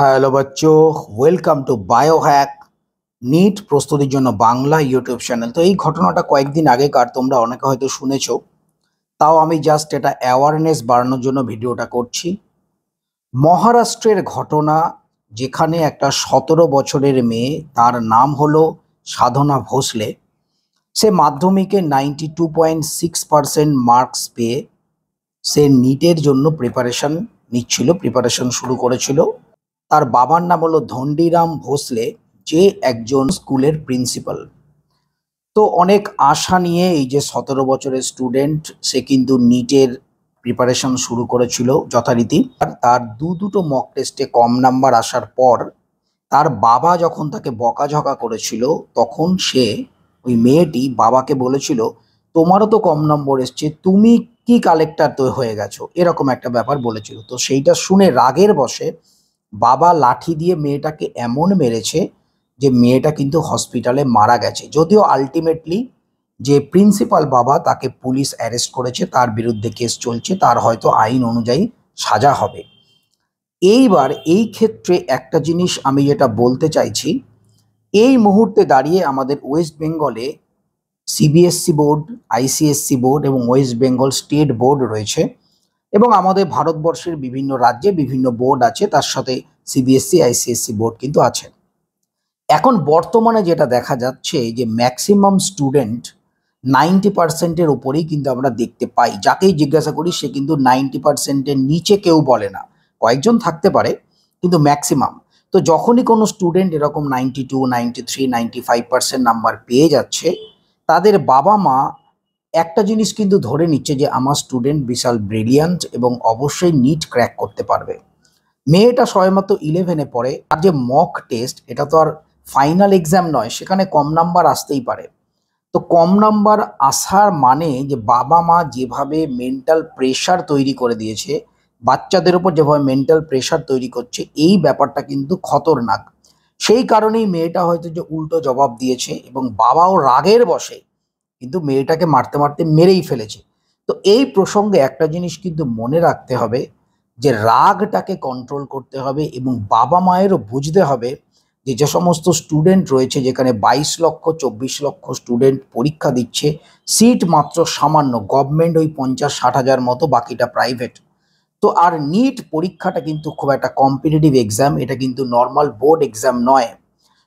Hello বাচ্চো, welcome to biohack NEET প্রস্তুতির জন্য বাংলা ইউটিউব চ্যানেল। তো এই ঘটনাটা কয়েকদিন আগেকার, তোমরা অনেকে হয়তো শুনেছো। তাও আমি জাস্ট এটা অ্যাওয়ারনেস বাড়ানোর জন্য ভিডিওটা করছি। মহারাষ্ট্রের ঘটনা, যেখানে একটা 17 বছরের মেয়ে, তার নাম হলো সাধনা ভোসলে। সে মাধ্যমিকে 92.6% মার্কস পেয়ে সে নিটের জন্য প্রিপারেশন শুরু করেছিল। তার বাবার নাম হলো ধন্ডিরাম ভোসলে, যে একজন স্কুলের প্রিন্সিপাল। তো অনেক আশা নিয়ে এই যে 17 বছরের স্টুডেন্ট, সে কিন্তু নিটের প্রিপারেশন শুরু করেছিল যথারীতি। আর তার দুটো মক টেস্টে কম নাম্বার আসার পর তার বাবা যখন তাকে বকাঝকা করেছিল, তখন ওই মেয়েটি বাবাকে বলেছিল, তোমারও তো কম নম্বর এসছে, তুমি কি কালেক্টর তো হয়ে গেছো, এরকম একটা ব্যাপার বলেছিল। তো সেইটা শুনে রাগের বশে বাবা লাঠি দিয়ে মেয়েটাকে এমন মেরেছে যে মেয়েটা কিন্তু হসপিটালে মারা গেছে। যদিও আলটিমেটলি যে প্রিন্সিপাল বাবা, তাকে পুলিশ অ্যারেস্ট করেছে, তার বিরুদ্ধে কেস চলছে, তার হয়তো আইন অনুযায়ী সাজা হবে। এইবার এই ক্ষেত্রে একটা জিনিস আমি যেটা বলতে চাইছি, এই মুহূর্তে দাঁড়িয়ে আমাদের ওয়েস্ট বেঙ্গলে সিবিএসসি বোর্ড, আইসিএসসি বোর্ড এবং ওয়েস্ট বেঙ্গল স্টেট বোর্ড রয়েছে, এবং আমাদের ভারতবর্ষের বিভিন্ন রাজ্যে বিভিন্ন বোর্ড আছে, তার সাথে সিবিএসসি আইসিএসসি বোর্ড কিন্তু আছে। এখন বর্তমানে যেটা দেখা যাচ্ছে যে ম্যাক্সিমাম স্টুডেন্ট 90%-এর উপরেই কিন্তু আমরা দেখতে পাই। যাকেই জিজ্ঞাসা করি সে কিন্তু 90%-এর নিচে কেউ বলে না, কয়েকজন থাকতে পারে, কিন্তু ম্যাক্সিমাম। তো যখনই কোনো স্টুডেন্ট এরকম 92, 93, 95% নাম্বার পেয়ে যাচ্ছে, তাদের বাবা মা একটা জিনিস কিন্তু ধরে নিচ্ছে যে আমার স্টুডেন্ট বিশাল ব্রিলিয়ান্ট এবং অবশ্যই নিট ক্র্যাক করতে পারবে। মেয়েটা সবেমাত্র 11-এ পড়ে, আর যে মক টেস্ট, এটা তো আর ফাইনাল এক্সাম নয়, সেখানে কম নাম্বার আসতেই পারে। তো কম নাম্বার আসার মানে যে বাবা মা যেভাবে মেন্টাল প্রেশার তৈরি করে দিয়েছে, বাচ্চাদের উপর যেভাবে মেন্টাল প্রেশার তৈরি করছে, এই ব্যাপারটা কিন্তু খতরনাক। সেই কারণেই মেয়েটা হয়তো যে উল্টো জবাব দিয়েছে, এবং বাবাও রাগের বশে কিন্তু মেয়েটাকে মারতে মারতে মেরেই ফেলেছে। তো এই প্রসঙ্গে একটা জিনিস কিন্তু মনে রাখতে হবে, যে রাগটাকে কন্ট্রোল করতে হবে, এবং বাবা মায়েরও বুঝতে হবে যে যে সমস্ত স্টুডেন্ট রয়েছে, যেখানে 22 লক্ষ 24 লক্ষ স্টুডেন্ট পরীক্ষা দিচ্ছে, সিট মাত্র সামান্য, গভর্নমেন্ট ওই 50-60 হাজার মতো, বাকিটা প্রাইভেট। তো আর নিট পরীক্ষাটা কিন্তু খুব একটা কম্পিটিটিভ এক্সাম, এটা কিন্তু নর্মাল বোর্ড এক্সাম নয়।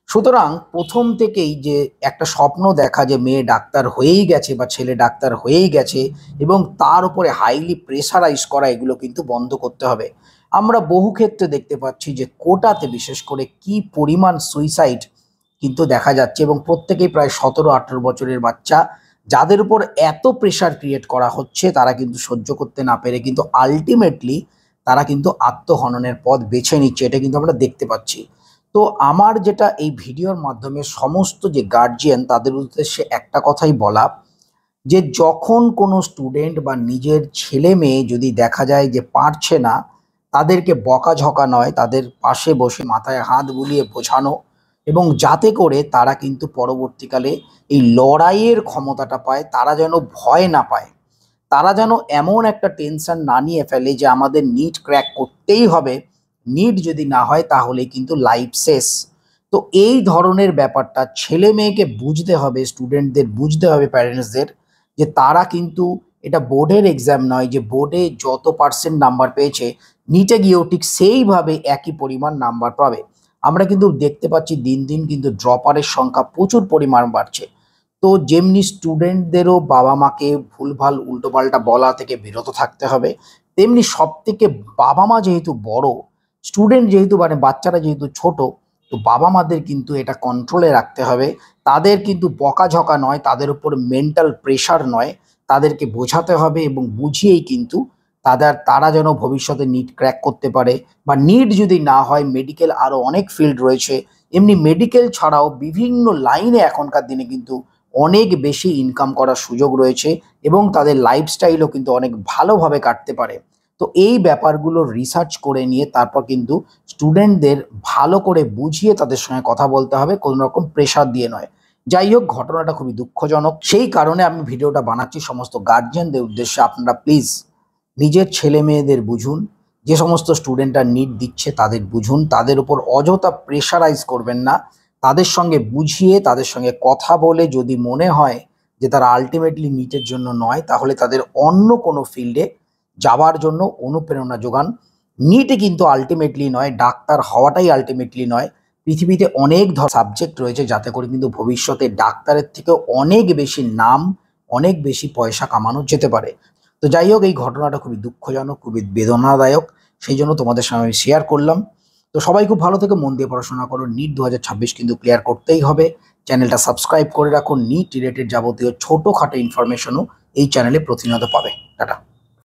সুতরাং প্রথম থেকেই যে একটা স্বপ্ন দেখা যে মেয়ে ডাক্তার হয়েই গেছে বা ছেলে ডাক্তার হয়েই গেছে, এবং তার উপরে হাইলি প্রেসারাইজ করা, এগুলো কিন্তু বন্ধ করতে হবে। আমরা বহু ক্ষেত্রে দেখতে পাচ্ছি যে কোটাতে বিশেষ করে কি পরিমাণ সুইসাইড কিন্তু দেখা যাচ্ছে, এবং প্রত্যেকেই প্রায় 17-18 বছরের বাচ্চা, যাদের উপর এত প্রেসার ক্রিয়েট করা হচ্ছে, তারা কিন্তু সহ্য করতে না পেরে কিন্তু আলটিমেটলি তারা কিন্তু আত্মহননের পথ বেছে নিচ্ছে, এটা কিন্তু আমরা দেখতে পাচ্ছি। তো আমার যেটা এই ভিডিওর মাধ্যমে সমস্ত যে গার্জিয়ান, তাদের উদ্দেশ্যে একটা কথাই বলা, যে যখন কোনো স্টুডেন্ট বা নিজের ছেলে মেয়ে যদি দেখা যায় যে পারছে না, তাদেরকে বকাঝকা নয়, তাদের পাশে বসে মাথায় হাত বুলিয়ে বোঝানো, এবং যাতে করে তারা কিন্তু পরবর্তীকালে এই লড়াইয়ের ক্ষমতাটা পায়, তারা যেন ভয় না পায়, তারা যেন এমন একটা টেনশন না নিয়ে ফেলে যে আমাদের নিট ক্র্যাক করতেই হবে, নিট যদি না হয় তাহলে কিন্তু লাইফ শেষ। তো এই ধরনের ব্যাপারটা ছেলে মেয়েকে বুঝতে হবে, স্টুডেন্টদের বুঝতে হবে, প্যারেন্টসদের, যে তারা কিন্তু এটা বোর্ডের এক্সাম নয়, যে বোর্ডে যত পার্সেন্ট নাম্বার পেয়েছে নিটে গিয়েও ঠিক সেইভাবে একই পরিমাণ নাম্বার পাবে। আমরা কিন্তু দেখতে পাচ্ছি দিন দিন কিন্তু ড্রপারের সংখ্যা প্রচুর পরিমাণ বাড়ছে। তো যেমনি স্টুডেন্টদেরও বাবা মাকে ভুলভাল উল্টোপাল্টা বলা থেকে বিরত থাকতে হবে, তেমনি সব থেকে বাবা মা যেহেতু বড়, স্টুডেন্ট যেহেতু মানে বাচ্চারা যেহেতু ছোট, তো বাবা মাদের কিন্তু এটা কন্ট্রোলে রাখতে হবে। তাদের কিন্তু বকাঝকা নয়, তাদের উপর মেন্টাল প্রেশার নয়, তাদেরকে বোঝাতে হবে, এবং বুঝিয়েই কিন্তু তারা যেন ভবিষ্যতে নিট ক্র্যাক করতে পারে, বা নিট যদি না হয় মেডিকেল আরও অনেক ফিল্ড রয়েছে, এমনি মেডিকেল ছাড়াও বিভিন্ন লাইনে এখনকার দিনে কিন্তু অনেক বেশি ইনকাম করার সুযোগ রয়েছে, এবং তাদের লাইফস্টাইলও কিন্তু অনেক ভালোভাবে কাটতে পারে। তো এই ব্যাপারগুলো রিসার্চ করে নিয়ে তারপর কিন্তু স্টুডেন্টদের ভালো করে বুঝিয়ে তাদের সঙ্গে কথা বলতে হবে, কোনো রকম প্রেশার দিয়ে নয়। যাই হোক, ঘটনাটা খুবই দুঃখজনক, সেই কারণে আমি ভিডিওটা বানাচ্ছি সমস্ত গার্জিয়ানদের উদ্দেশ্যে। আপনারা প্লিজ নিজের ছেলে মেয়েদের বুঝুন, যে সমস্ত স্টুডেন্টরা নিট দিচ্ছে তাদের বুঝুন, তাদের উপর অযথা প্রেশারাইজ করবেন না। তাদের সঙ্গে বুঝিয়ে, তাদের সঙ্গে কথা বলে যদি মনে হয় যে তারা আলটিমেটলি নিটের জন্য নয়, তাহলে তাদের অন্য কোনো ফিল্ডে যাওয়ার জন্য অনুপ্রেরণা যোগান। নিটে কিন্তু আলটিমেটলি নয়, ডাক্তার হওয়াটাই আলটিমেটলি নয়। পৃথিবীতে অনেক সাবজেক্ট রয়েছে যাতে করে কিন্তু ভবিষ্যতে ডাক্তারের থেকেও অনেক বেশি নাম, অনেক বেশি পয়সা কামানো যেতে পারে। তো যাই হোক, এই ঘটনাটা খুবই দুঃখজনক, খুবই বেদনাদায়ক, সেই জন্য তোমাদের সঙ্গে আমি শেয়ার করলাম। তো সবাই খুব ভালো থেকে মন দিয়ে পড়াশোনা করো। নিট 2026 কিন্তু ক্লিয়ার করতেই হবে। চ্যানেলটা সাবস্ক্রাইব করে রাখুন। নিট রিলেটেড যাবতীয় ছোটোখাটো ইনফরমেশনও এই চ্যানেলে প্রতিনিয়ত পাবে। টাটা।